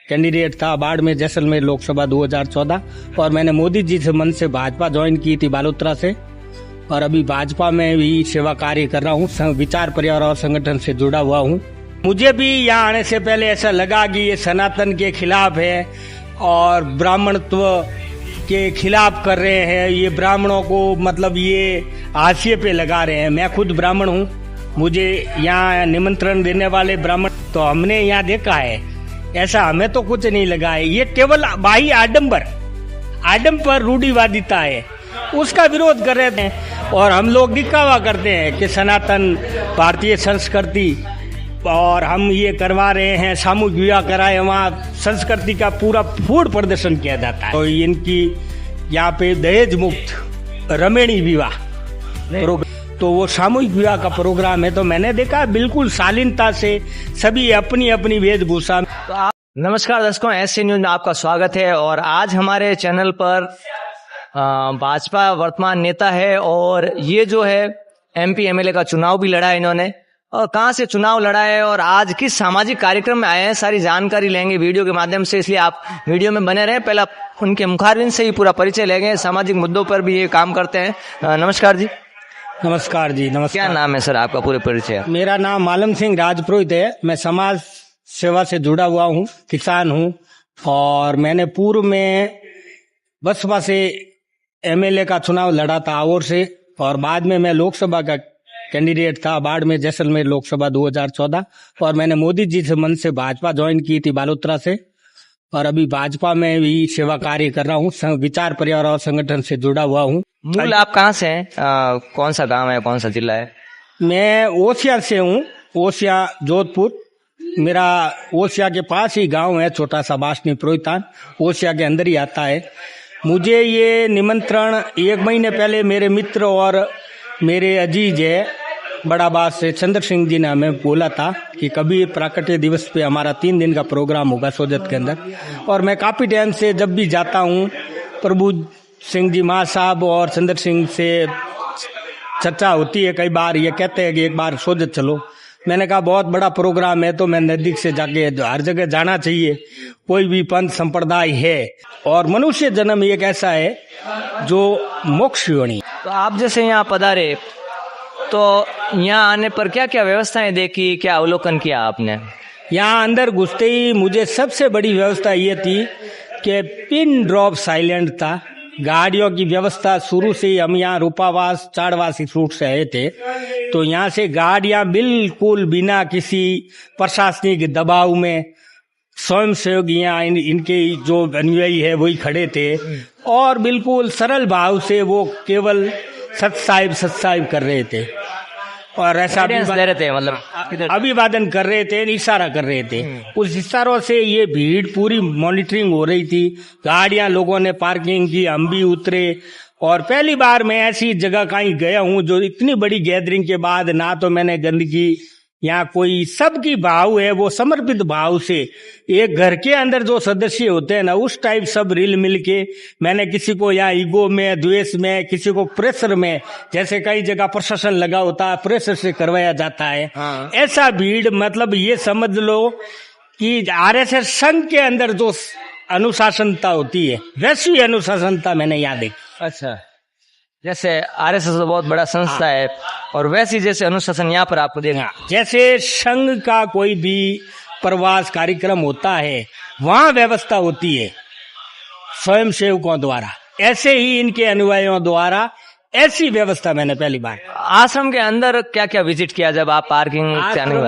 Candidate था बाड़मेर जैसलमेर लोकसभा 2014 और मैंने मोदी जी से मन से भाजपा ज्वाइन की थी बालोतरा से और अभी भाजपा में भी सेवा कार्य कर रहा हूँ। विचार परिवार और संगठन से जुड़ा हुआ हूँ। मुझे भी यहाँ आने से पहले ऐसा लगा कि ये सनातन के खिलाफ है और ब्राह्मणत्व के खिलाफ कर रहे हैं। ये ब्राह्मणों को मतलब ये हाशिए पे लगा रहे हैं। मैं खुद ब्राह्मण हूँ, मुझे यहाँ निमंत्रण देने वाले ब्राह्मण तो हमने यहाँ देखा है, ऐसा हमें तो कुछ नहीं लगा है। ये केवल बाही आडंबर रूढ़िवादिता है, उसका विरोध कर रहे थे और हम लोग दिखावा करते हैं कि सनातन भारतीय संस्कृति और हम ये करवा रहे हैं, सामूहिक विवाह कराए, वहाँ संस्कृति का पूरा फूड प्रदर्शन किया जाता है। तो इनकी यहाँ पे दहेज मुक्त रमेणी विवाह तो वो सामूहिक विवाह का प्रोग्राम है। तो मैंने देखा बिल्कुल शालीनता से सभी अपनी अपनी वेशभूषा। तो नमस्कार दर्शकों, एससी न्यूज में आपका स्वागत है। और आज हमारे चैनल पर भाजपा वर्तमान नेता है और ये जो है एमपी एमएलए का चुनाव भी लड़ा है इन्होंने, और कहां से चुनाव लड़ा है और आज किस सामाजिक कार्यक्रम में आए हैं, सारी जानकारी लेंगे वीडियो के माध्यम से, इसलिए आप वीडियो में बने रहें। पहले उनके मुखारबिन से ही पूरा परिचय लेंगे, सामाजिक मुद्दों पर भी ये काम करते हैं। नमस्कार जी। नमस्कार जी। नमस्कार। क्या नाम है सर आपका, पूरे परिचय? मेरा नाम मालम सिंह राजपुरोहित है। मैं समाज सेवा से जुड़ा हुआ हूँ, किसान हूँ और मैंने पूर्व में बसपा से एमएलए का चुनाव लड़ा था आवर से और बाद में मैं लोकसभा का कैंडिडेट था बाड़मेर जैसलमेर लोकसभा 2014 और मैंने मोदी जी से मन से भाजपा ज्वाइन की थी बालोतरा से और अभी भाजपा में भी सेवा कार्य कर रहा हूँ। विचार परिवार और संगठन से जुड़ा हुआ हूँ। मूल आप कहाँ से हैं? कौन सा गांव है, कौन सा जिला है? मैं ओसिया से हूँ, ओसिया जोधपुर। मेरा ओसिया के पास ही गांव है, छोटा सा बासनी पुरोहितान, ओसिया के अंदर ही आता है। मुझे ये निमंत्रण 1 महीने पहले मेरे मित्र और मेरे अजीज है बड़ा बात से चंद्र सिंह जी ने हमें बोला था कि कभी प्राकट्य दिवस पे हमारा 3 दिन का प्रोग्राम होगा सोजत के अंदर। और मैं काफी टाइम से जब भी जाता हूँ प्रभु सिंह जी माँ साहब और चंद्र सिंह से चर्चा होती है, कई बार ये कहते हैं कि एक बार सोजत चलो। मैंने कहा बहुत बड़ा प्रोग्राम है तो मैं नजदीक से जाके हर जगह जाना चाहिए। कोई भी पंथ संप्रदाय है और मनुष्य जन्म एक ऐसा है जो मोक्ष योनि। तो आप जैसे यहाँ पधारे तो यहाँ आने पर क्या क्या व्यवस्थाएं देखी, क्या अवलोकन किया आपने? यहाँ अंदर घुसते ही मुझे सबसे बड़ी व्यवस्था ये थी कि पिन ड्रॉप साइलेंट था। गाड़ियों की व्यवस्था शुरू से ही, हम यहाँ रूपावास चाड़वासी रूट से आए थे तो यहाँ से गाड़ियां बिल्कुल बिना किसी प्रशासनिक दबाव में स्वयं सेवक यहाँ इनके जो अनुयायी है वही खड़े थे और बिल्कुल सरल भाव से वो केवल सत साहिब कर रहे थे और ऐसा अभिवादन कर रहे थे, इशारा कर रहे थे। उस इशारों से ये भीड़ पूरी मॉनिटरिंग हो रही थी। गाड़ियां लोगों ने पार्किंग की, हम भी उतरे और पहली बार मैं ऐसी जगह कहीं गया हूं जो इतनी बड़ी गैदरिंग के बाद ना तो मैंने गंदगी, यहाँ कोई सबकी भाव है वो समर्पित भाव से, एक घर के अंदर जो सदस्य होते हैं ना उस टाइप सब रिल मिल के। मैंने किसी को यहाँ ईगो में, द्वेष में, किसी को प्रेशर में, जैसे कई जगह प्रशासन लगा होता है प्रेशर से करवाया जाता है। हाँ। ऐसा भीड़ मतलब ये समझ लो कि आरएसएस संघ के अंदर जो अनुशासनता होती है वैसी अनुशासनता मैंने यहाँ देखी। अच्छा, जैसे आरएसएस तो बहुत बड़ा संस्था है और वैसी जैसे अनुशासन यहाँ पर आपको देखा। जैसे संघ का कोई भी प्रवास कार्यक्रम होता है वहाँ व्यवस्था होती है स्वयं सेवकों द्वारा, ऐसे ही इनके अनुयायियों द्वारा ऐसी व्यवस्था मैंने पहली बार। आश्रम के अंदर क्या क्या विजिट किया जब आप पार्किंग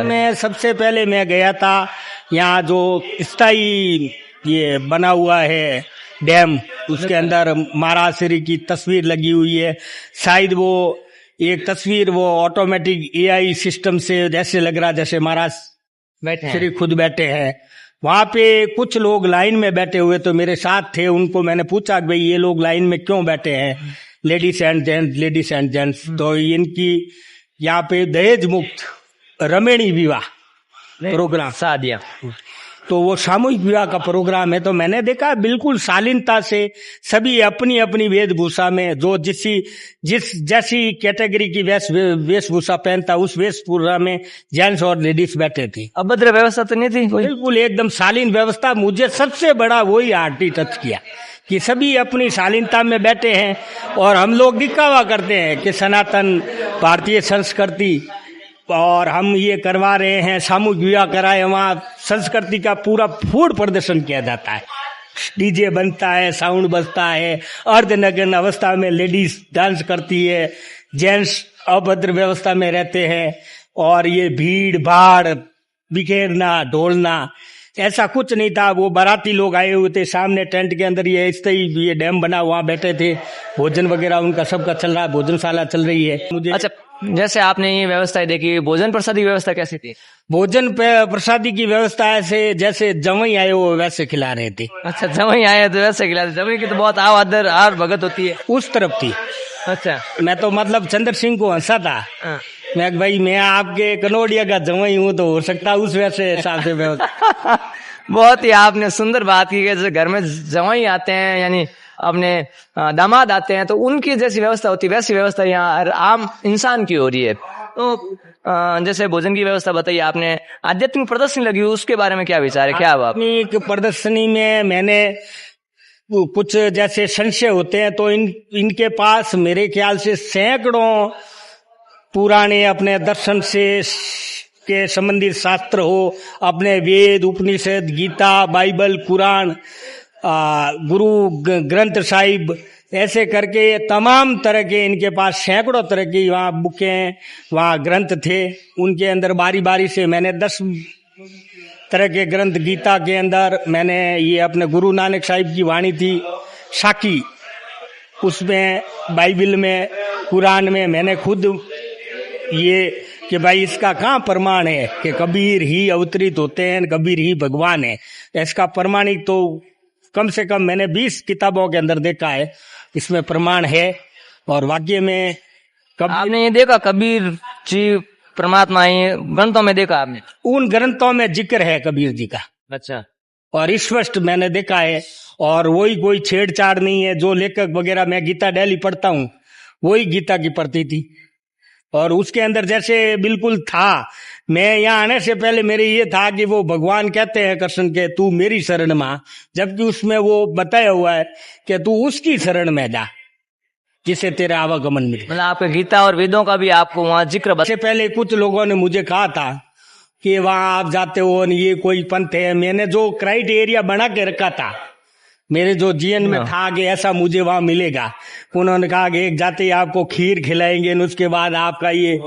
में? सबसे पहले मैं गया था यहाँ जो स्थायी ये बना हुआ है डैम, उसके अंदर महाराज श्री की तस्वीर लगी हुई है। शायद वो एक तस्वीर वो ऑटोमेटिक एआई सिस्टम से जैसे लग रहा जैसे महाराज श्री खुद बैठे हैं। वहां पे कुछ लोग लाइन में बैठे हुए तो मेरे साथ थे, उनको मैंने पूछा कि भाई ये लोग लाइन में क्यों बैठे हैं, लेडीज एंड जेंट्स। तो इनकी यहाँ पे दहेज मुक्त रमेणी विवाह प्रोग्राम शादियां तो वो सामूहिक विवाह का प्रोग्राम है, तो मैंने देखा बिल्कुल शालीनता से सभी अपनी अपनी वेशभूषा में, जो जिस जैसी कैटेगरी की वेशभूषा पहनता उस वेशभूषा में जेंट्स और लेडीज बैठे थे। अभद्र व्यवस्था तो नहीं थी कोई? बिल्कुल एकदम शालीन व्यवस्था। मुझे सबसे बड़ा वही आर्टी टच किया कि सभी अपनी शालीनता में बैठे हैं और हम लोग दिखावा करते हैं कि सनातन भारतीय संस्कृति और हम ये करवा रहे हैं, सामूहिक विवाह कराए, वहाँ संस्कृति का पूरा फूड प्रदर्शन किया जाता है। डीजे बनता है, साउंड बजता है, अर्धनग्न अवस्था में लेडीज डांस करती है, जेंट्स अभद्र व्यवस्था में रहते हैं और ये भीड़ भाड़ बिखेरना ढोलना ऐसा कुछ नहीं था। वो बाराती लोग आए हुए थे, सामने टेंट के अंदर ये डैम बना, वहाँ बैठे थे, भोजन वगैरह उनका सबका चल रहा है, भोजनशाला चल रही है। मुझे अच्छा, जैसे आपने ये व्यवस्था देखी, भोजन प्रसादी व्यवस्था कैसी थी? भोजन प्रसादी की व्यवस्था ऐसे जैसे जवई आए वो वैसे खिला रहे थे। अच्छा, जवई आए तो वैसे खिला रहे? जवई की तो बहुत आदर आर भगत होती है। उस तरफ थी। अच्छा, मैं तो मतलब चंद्र सिंह को हंसा था। हाँ। मैं भाई मैं आपके कनौड़िया का जवई हूँ, तो हो सकता है उस वैसे हिसाब से व्यवस्था। बहुत ही आपने सुंदर बात की, जैसे घर में जवाई आते हैं यानी अपने दामाद आते हैं तो उनकी जैसी व्यवस्था होती है वैसी व्यवस्था यहाँ आम इंसान की हो रही है। तो जैसे भोजन की व्यवस्था बताइए आपने, आध्यात्मिक प्रदर्शनी लगी उसके बारे में क्या विचार है, क्या हुआ? आध्यात्मिक प्रदर्शनी में मैंने कुछ जैसे संशय होते हैं तो इनके पास मेरे ख्याल से सैकड़ों पुराने अपने दर्शन से के संबंधित शास्त्र हो, अपने वेद उपनिषद गीता बाइबल कुरान गुरु ग्रंथ साहिब ऐसे करके तमाम तरह के इनके पास सैकड़ों तरह की वहाँ बुकें वहाँ ग्रंथ थे। उनके अंदर बारी बारी से मैंने 10 तरह के ग्रंथ, गीता के अंदर मैंने ये अपने गुरु नानक साहिब की वाणी थी साकी, उसमें बाइबल में कुरान में मैंने खुद ये कि भाई इसका कहाँ प्रमाण है कि कबीर ही अवतरित होते हैं, कबीर ही भगवान है। इसका प्रमाणिक तो कम से कम मैंने 20 किताबों के अंदर देखा है, इसमें प्रमाण है। और वाक्य में आपने ये देखा कबीर जी परमात्मा ये ग्रंथों में देखा आपने? उन ग्रंथों में जिक्र है कबीर जी का। अच्छा, और स्पष्ट मैंने देखा है, और वही कोई छेड़छाड़ नहीं है। जो लेखक वगैरह, मैं गीता डेली पढ़ता हूँ, वही गीता की पढ़ती थी और उसके अंदर जैसे बिल्कुल था। मैं यहाँ आने से पहले मेरे ये था कि वो भगवान कहते हैं कृष्ण के तू मेरी शरण में, जबकि उसमें वो बताया हुआ है कि तू उसकी शरण में जा जिसे तेरा आवागमन मिले। मतलब आपके गीता और वेदों का भी आपको वहाँ जिक्र इससे पहले कुछ लोगों ने मुझे कहा था कि वहाँ आप जाते हो ये कोई पंथ है। मैंने जो क्राइटेरिया बना के रखा था, मेरे जो जीवन में था कि ऐसा मुझे वहां मिलेगा, उन्होंने कहा कि एक जाते ही आपको खीर खिलाएंगे और उसके बाद आपका ये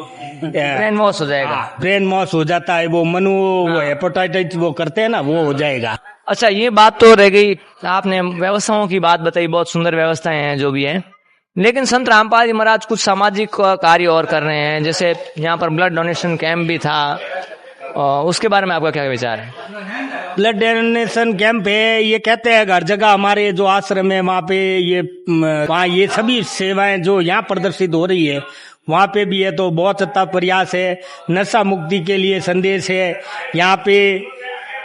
ब्रेन वॉश हो जाएगा। ब्रेन वॉश हो जाता है, वो हेपेटाइटिस वो करते हैं ना, वो हो जाएगा। अच्छा, ये बात तो रह गई, आपने व्यवस्थाओं की बात बताई, बहुत सुंदर व्यवस्थाएं हैं जो भी है। लेकिन संत रामपाल जी महाराज कुछ सामाजिक कार्य और कर रहे हैं, जैसे यहाँ पर ब्लड डोनेशन कैंप भी था, उसके बारे में आपका क्या विचार है? ब्लड डोनेशन कैंप है, ये कहते हैं हर जगह हमारे जो आश्रम है वहाँ पे वहाँ ये सभी सेवाएं जो यहाँ प्रदर्शित हो रही है वहाँ पे भी है। तो बहुत अच्छा प्रयास है। नशा मुक्ति के लिए संदेश है यहाँ पे,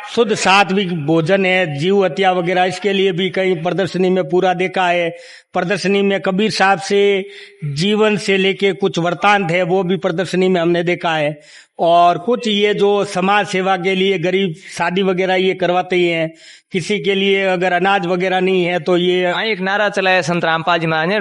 शुद्ध सात्विक भोजन है, जीव हत्या वगैरह इसके लिए भी कहीं प्रदर्शनी में पूरा देखा है। प्रदर्शनी में कबीर साहब से जीवन से लेके कुछ वृत्तांत है वो भी प्रदर्शनी में हमने देखा है। और कुछ ये जो समाज सेवा के लिए गरीब शादी वगैरह ये करवाते ही हैं, किसी के लिए अगर अनाज वगैरह नहीं है तो ये एक नारा चला है संत रामपाल जी महाराज ने,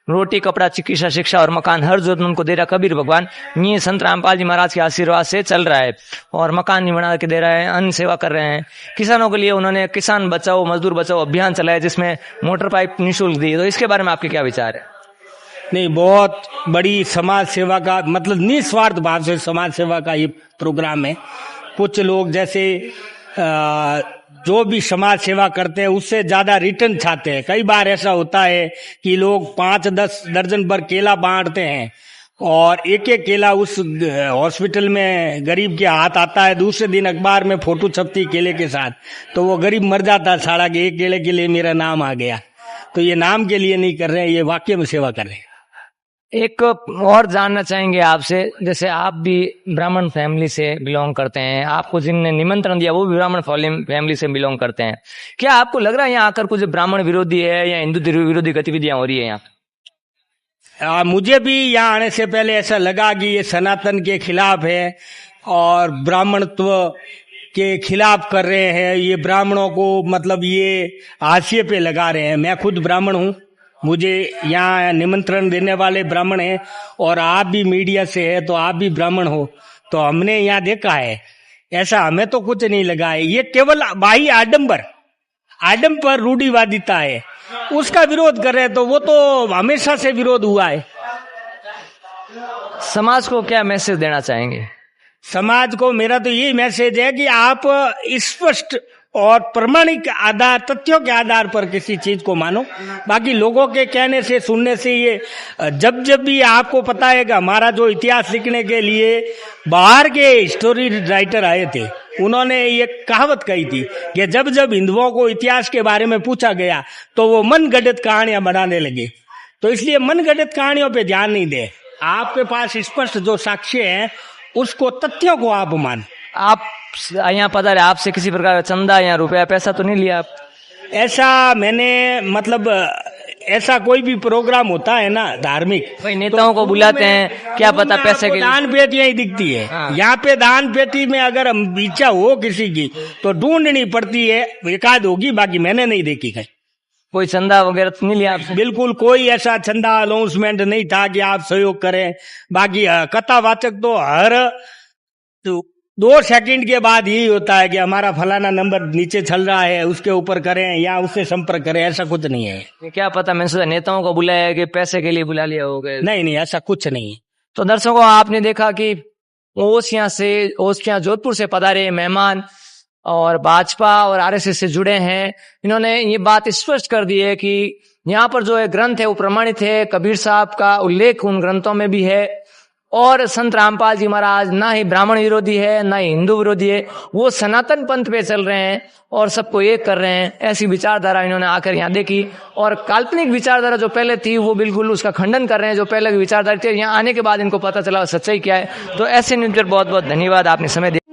रोटी कपड़ा चिकित्सा शिक्षा और मकान हर जरूरत उनको दे रहा कबीर भगवान। ये संत रामपाल जी महाराज के आशीर्वाद से चल रहा है और मकान नहीं बना के दे रहा है, अन्न सेवा कर रहे हैं। किसानों के लिए उन्होंने किसान बचाओ मजदूर बचाओ अभियान चलाया जिसमें मोटर पाइप निःशुल्क दी। तो इसके बारे में आपके क्या विचार है? नहीं, बहुत बड़ी समाज सेवा का मतलब निस्वार्थ भाव से समाज सेवा का ये प्रोग्राम है। कुछ लोग जैसे जो भी समाज सेवा करते हैं उससे ज्यादा रिटर्न चाहते हैं। कई बार ऐसा होता है कि लोग 5-10 दर्जन भर केला बांटते हैं और एक एक केला उस हॉस्पिटल में गरीब के हाथ आता है, दूसरे दिन अखबार में फोटो छपती केले के साथ, तो वो गरीब मर जाता है सारा कि एक केले के लिए मेरा नाम आ गया। तो ये नाम के लिए नहीं कर रहे हैं, ये वाकई में सेवा कर रहे हैं। एक और जानना चाहेंगे आपसे, जैसे आप भी ब्राह्मण फैमिली से बिलोंग करते हैं, आपको जिनने निमंत्रण दिया वो भी ब्राह्मण फैमिली से बिलोंग करते हैं, क्या आपको लग रहा है यहाँ आकर कुछ ब्राह्मण विरोधी है या हिंदू विरोधी गतिविधियां हो रही है यहाँ? मुझे भी यहाँ आने से पहले ऐसा लगा कि ये सनातन के खिलाफ है और ब्राह्मणत्व के खिलाफ कर रहे हैं, ये ब्राह्मणों को मतलब ये हाशिए पे लगा रहे हैं। मैं खुद ब्राह्मण हूँ, मुझे यहाँ निमंत्रण देने वाले ब्राह्मण हैं और आप भी मीडिया से है तो आप भी ब्राह्मण हो, तो हमने यहाँ देखा है, ऐसा हमें तो कुछ नहीं लगा है। ये केवल बाही आडंबर रूढ़िवादिता है, उसका विरोध कर रहे हैं, तो वो तो हमेशा से विरोध हुआ है। समाज को क्या मैसेज देना चाहेंगे? समाज को मेरा तो यही मैसेज है कि आप स्पष्ट और प्रमाणिक आधार, तथ्यों के आधार पर किसी चीज को मानो। बाकी लोगों के कहने से, सुनने से ये जब भी आपको पता है कि हमारा जो इतिहास लिखने के लिए बाहर के हिस्टोरी राइटर आए थे, उन्होंने ये कहावत कही थी कि जब हिंदुओं को इतिहास के बारे में पूछा गया तो वो मनगढ़ंत कहानियां बनाने लगे। तो इसलिए मनगढ़ंत कहानियों पे ध्यान नहीं दे, आपके पास स्पष्ट जो साक्ष्य है उसको, तथ्यों को आप मान। आप यहाँ पता है आपसे किसी प्रकार का चंदा या रुपया पैसा तो नहीं लिया आप? ऐसा मैंने मतलब ऐसा कोई भी प्रोग्राम होता है ना धार्मिक, भाई नेताओं को बुलाते हैं, क्या पता पैसे के लिए दान पेटियां ही दिखती है। यहाँ पे दान पेटी में अगर हम इच्छा हो किसी की तो ढूंढनी पड़ती है, एकाध होगी, बाकी मैंने नहीं देखी कहीं। कोई चंदा वगैरह तो नहीं लिया आपसे? बिल्कुल कोई ऐसा चंदा अनाउंसमेंट नहीं था कि आप सहयोग करें। बाकी कथावाचक तो हर 2 सेकंड के बाद यही होता है कि हमारा फलाना नंबर नीचे चल रहा है, उसके ऊपर करें या उससे संपर्क करें, ऐसा कुछ नहीं है। क्या पता मैंने सोचा नेताओं को बुलाया कि पैसे के लिए बुला लिया होगा। नहीं, ऐसा कुछ नहीं है। तो दर्शकों, आपने देखा कि ओसियां जोधपुर से पधारे मेहमान और भाजपा और आरएसएस से जुड़े हैं, इन्होंने ये बात स्पष्ट कर दी है कि यहाँ पर जो है ग्रंथ है वो प्रमाणित है, कबीर साहब का उल्लेख उन ग्रंथों में भी है, और संत रामपाल जी महाराज ना ही ब्राह्मण विरोधी है ना ही हिंदू विरोधी है, वो सनातन पंथ पे चल रहे हैं और सबको एक कर रहे हैं। ऐसी विचारधारा इन्होंने आकर यहाँ देखी, और काल्पनिक विचारधारा जो पहले थी वो बिल्कुल उसका खंडन कर रहे हैं। जो पहले की विचारधारा थी, यहाँ आने के बाद इनको पता चला सच्चाई क्या है। तो ऐसे न्यूज़ पर बहुत बहुत धन्यवाद, आपने समय दिया।